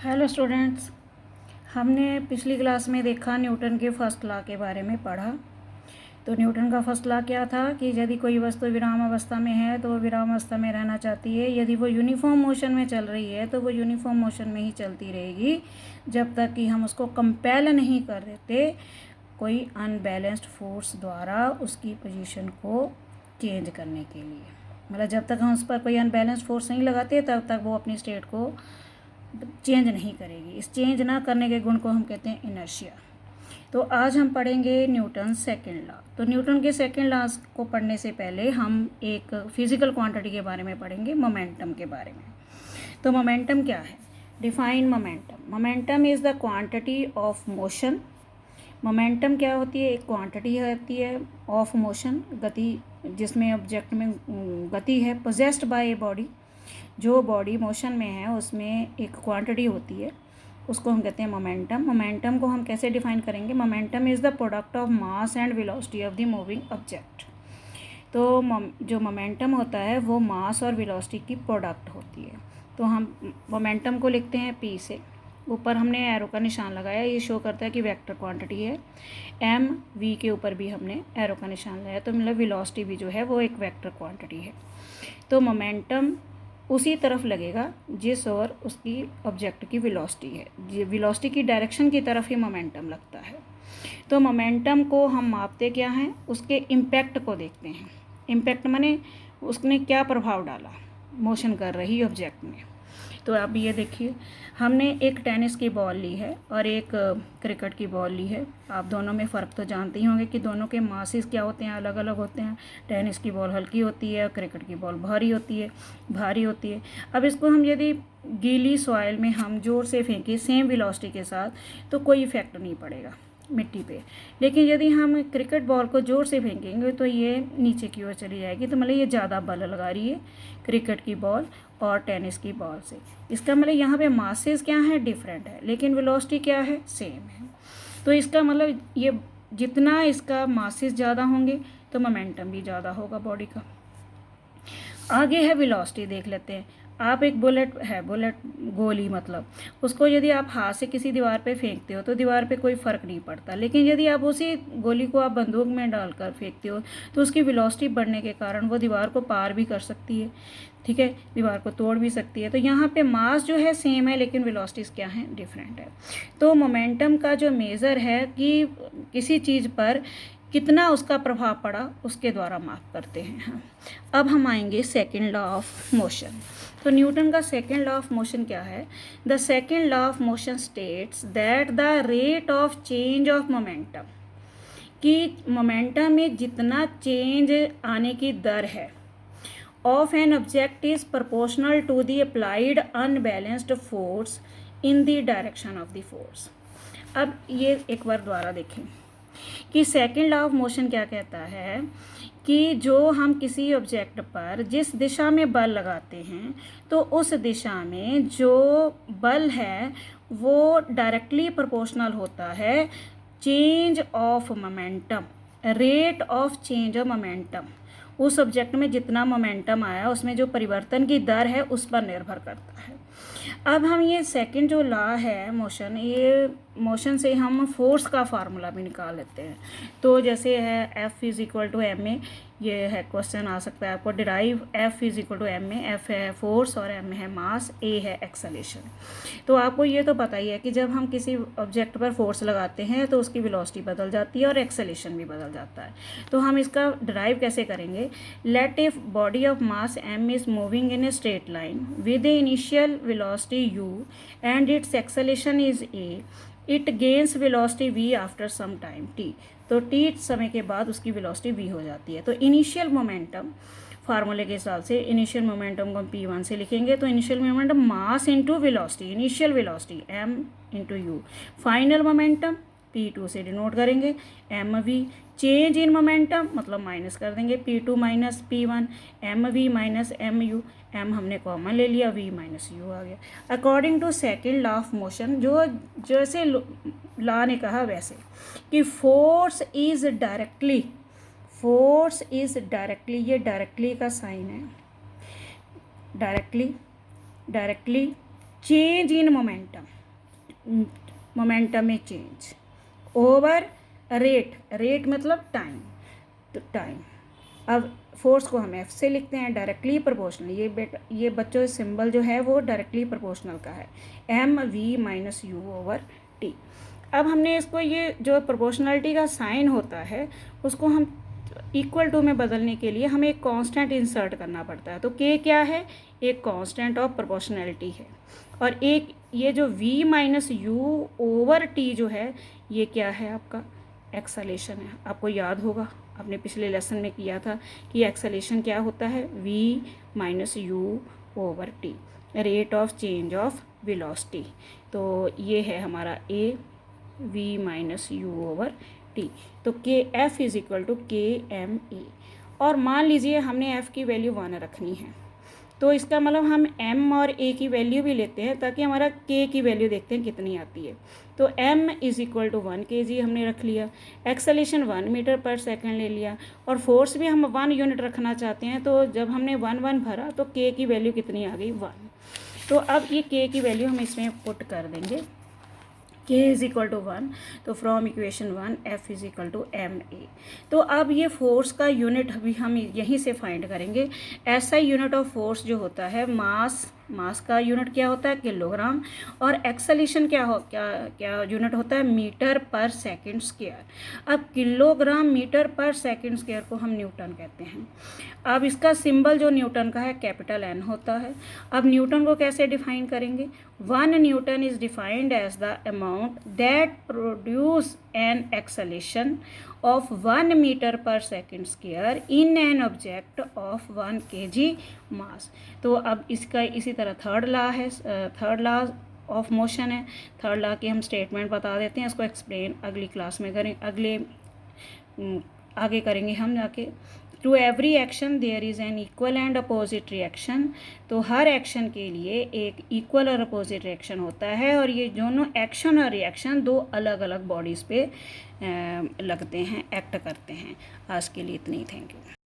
Hello students, हमने पिछली class में देखा न्यूटन के फर्स्ट लॉ के बारे में पढ़ा। तो न्यूटन का फर्स्ट लॉ क्या था कि यदि कोई वस्तु विराम अवस्था में है तो वो विराम अवस्था में रहना चाहती है। यदि वो यूनिफॉर्म मोशन में चल रही है तो वो यूनिफॉर्म मोशन में ही चलती रहेगी जब तक कि हम उसको कंपेल नहीं कर देते कोई अनबैलेंस्ड फोर्स द्वारा उसकी पोजीशन को चेंज करने के लिए। मतलब जब तक हम उस पर कोई अनबैलेंस्ड फोर्स नहीं लगाते तब तक वो अपनी स्टेट को चेंज नहीं करेगी। इस चेंज ना करने के गुण को हम कहते हैं इनर्शिया। तो आज हम पढ़ेंगे न्यूटन सेकेंड लॉ। तो न्यूटन के सेकेंड लॉ को पढ़ने से पहले हम एक फिजिकल क्वांटिटी के बारे में पढ़ेंगे, मोमेंटम के बारे में। तो मोमेंटम क्या है? Define momentum. Momentum is the quantity of motion. Momentum क्या होती है? एक क्वांटिटी होती है ऑफ मोशन, गति, जिसमें ऑब्जेक्ट में गति है, पोजेस्ड बाय ए बॉडी। जो बॉडी मोशन में है उसमें एक क्वांटिटी होती है, उसको हम कहते हैं मोमेंटम। मोमेंटम को हम कैसे डिफाइन करेंगे? Momentum is the product of mass and velocity of the moving object. तो जो मोमेंटम होता है वो मास और वेलोसिटी की प्रोडक्ट होती है। तो हम मोमेंटम को लिखते हैं पी से। ऊपर हमने एरो का निशान लगाया, ये शो करता है कि वेक्टर क्वांटिटी है। एम वी के ऊपर भी हमने एरो का निशान लगाया, तो मतलब वेलोसिटी भी जो है वो एक वेक्टर क्वांटिटी है। तो मोमेंटम उसी तरफ लगेगा जिस ओर उसकी ऑब्जेक्ट की वेलोसिटी है। वेलोसिटी की डायरेक्शन की तरफ ही मोमेंटम लगता है। तो मोमेंटम को हम मापते क्या हैं? उसके इम्पैक्ट को देखते हैं। इम्पैक्ट माने उसने क्या प्रभाव डाला मोशन कर रही ऑब्जेक्ट में। तो आप ये देखिए, हमने एक टेनिस की बॉल ली है और एक क्रिकेट की बॉल ली है। आप दोनों में फ़र्क तो जानते ही होंगे कि दोनों के मासेस क्या होते हैं, अलग अलग होते हैं। टेनिस की बॉल हल्की होती है, क्रिकेट की बॉल भारी होती है। अब इसको हम यदि गीली सॉइल में हम ज़ोर से फेंकें सेम वेलोसिटी के साथ तो कोई इफेक्ट नहीं पड़ेगा मिट्टी पे। लेकिन यदि हम क्रिकेट बॉल को ज़ोर से फेंकेंगे तो ये नीचे की ओर चली जाएगी। तो मतलब ये ज़्यादा बल लगा रही है क्रिकेट की बॉल और टेनिस की बॉल से। इसका मतलब यहाँ पे मासेस क्या है? डिफरेंट है, लेकिन वेलोसिटी क्या है? सेम है। तो इसका मतलब ये जितना इसका मासेस ज़्यादा होंगे तो मोमेंटम भी ज़्यादा होगा बॉडी का। आगे है वेलोसिटी, देख लेते हैं। आप एक बुलेट गोली, मतलब उसको यदि आप हाथ से किसी दीवार पे फेंकते हो तो दीवार पे कोई फ़र्क नहीं पड़ता। लेकिन यदि आप उसी गोली को आप बंदूक में डालकर फेंकते हो तो उसकी वेलोसिटी बढ़ने के कारण वो दीवार को पार भी कर सकती है, ठीक है, दीवार को तोड़ भी सकती है। तो यहाँ पे मास जो है सेम है लेकिन वेलोसिटीज़ क्या हैं? डिफरेंट है। तो मोमेंटम का जो मेज़र है कि किसी चीज़ पर कितना उसका प्रभाव पड़ा उसके द्वारा माप करते हैं हम। अब हम आएंगे सेकेंड लॉ ऑफ मोशन। तो न्यूटन का सेकेंड लॉ ऑफ मोशन क्या है? The second law of motion states that the rate of change of momentum, कि मोमेंटम में जितना चेंज आने की दर है of an object is proportional to the applied unbalanced force in the direction of the force. अब ये एक बार दोबारा देखें कि सेकेंड लॉ ऑफ मोशन क्या कहता है कि जो हम किसी ऑब्जेक्ट पर जिस दिशा में बल लगाते हैं तो उस दिशा में जो बल है वो डायरेक्टली प्रोपोर्शनल होता है change of momentum, rate of change of momentum. उस ऑब्जेक्ट में जितना मोमेंटम आया उसमें जो परिवर्तन की दर है उस पर निर्भर करता है। अब हम ये सेकंड जो लॉ है मोशन, ये मोशन से हम फोर्स का फार्मूला भी निकाल लेते हैं। तो जैसे है F is equal to m a, ये है क्वेश्चन आ सकता है आपको derive. F is equal to m a, F है फोर्स और m है मास, A है एक्सेलेरेशन। तो आपको ये तो पता ही है कि जब हम किसी ऑब्जेक्ट पर फोर्स लगाते हैं तो उसकी वेलोसिटी बदल जाती है और एक्सेलेरेशन भी बदल जाता है। तो हम इसका डिराइव कैसे करेंगे? Let if body of mass m is moving in a straight line with a initial velocity u and its acceleration is a, it gains velocity v after some time t। तो t समय के बाद उसकी velocity v हो जाती है। तो initial momentum फार्मूले के हिसाब से इनिशियल मोमेंटम को हम p1 से लिखेंगे। तो initial momentum mass into velocity, initial velocity m into u. Final momentum p2 से डिनोट करेंगे mv। चेंज इन मोमेंटम मतलब माइनस कर देंगे p2 minus p1, mv minus mu। m हमने कॉमन ले लिया, v माइनस u आ गया। According to second law of motion, जो जैसे लॉ ने कहा वैसे कि फोर्स इज डायरेक्टली, ये डायरेक्टली का साइन है, directly change in momentum, momentum में चेंज ओवर रेट मतलब टाइम, तो टाइम। अब फोर्स को हम एफ से लिखते हैं, डायरेक्टली प्रोपोर्शनल। ये बच्चों सिंबल जो है वो डायरेक्टली प्रोपोर्शनल का है, m v minus u over t. अब हमने इसको, ये जो प्रोपोर्शनलिटी का साइन होता है उसको हम इक्वल टू में बदलने के लिए हमें एक कांस्टेंट इंसर्ट करना पड़ता है। तो के क्या है, एक कांस्टेंट ऑफ प्रोपोर्शनलिटी है, और एक ये जो v minus u over T जो है ये क्या है, आपका एक्सेलेरेशन है। आपको याद होगा, आपने पिछले लेसन में किया था कि एक्सेलेरेशन क्या होता है, v minus u over T, rate of change of velocity. तो ये है हमारा a v minus u over T. तो के एफ इज़ इक्वल टू के एम ए। और मान लीजिए हमने f की वैल्यू 1 रखनी है, तो इसका मतलब हम m और a की वैल्यू भी लेते हैं ताकि हमारा k की वैल्यू देखते हैं कितनी आती है। तो m is equal to 1 kg हमने रख लिया, एक्सेलेरेशन 1 मीटर पर सेकंड ले लिया, और फोर्स भी हम 1 यूनिट रखना चाहते हैं। तो जब हमने 1 भरा तो k की वैल्यू कितनी आ गई, 1। तो अब ये k की वैल्यू हम इसमें पुट कर देंगे, k इज़ इक्वल टू 1। तो from equation 1 f is equal to m a. तो अब ये फोर्स का यूनिट अभी हम यहीं से फाइंड करेंगे। ऐसा यूनिट ऑफ फोर्स जो होता है, मास का यूनिट क्या होता है, किलोग्राम, और एक्सेलेरेशन क्या यूनिट होता है, मीटर पर सेकंड स्क्वायर। अब kilogram metre per second square को हम न्यूटन कहते हैं। अब इसका सिंबल जो न्यूटन का है कैपिटल N होता है। अब न्यूटन को कैसे डिफाइन करेंगे, 1 newton is defined as the amount that produce an acceleration of 1 meter per second square in an object of 1 kg mass. तो अब इसका इसी तरह थर्ड लॉ है, थर्ड लॉ ऑफ मोशन है। थर्ड लॉ की हम स्टेटमेंट बता देते हैं, इसको एक्सप्लेन अगली क्लास में करें, आगे करेंगे हम जाके। To every action there is an equal and opposite reaction. तो हर एक्शन के लिए एक इक्वल और अपोजिट रिएक्शन होता है, और ये दोनों एक्शन और रिएक्शन दो अलग अलग बॉडीज़ पे लगते हैं, एक्ट करते हैं। आज के लिए इतनी, थैंक यू।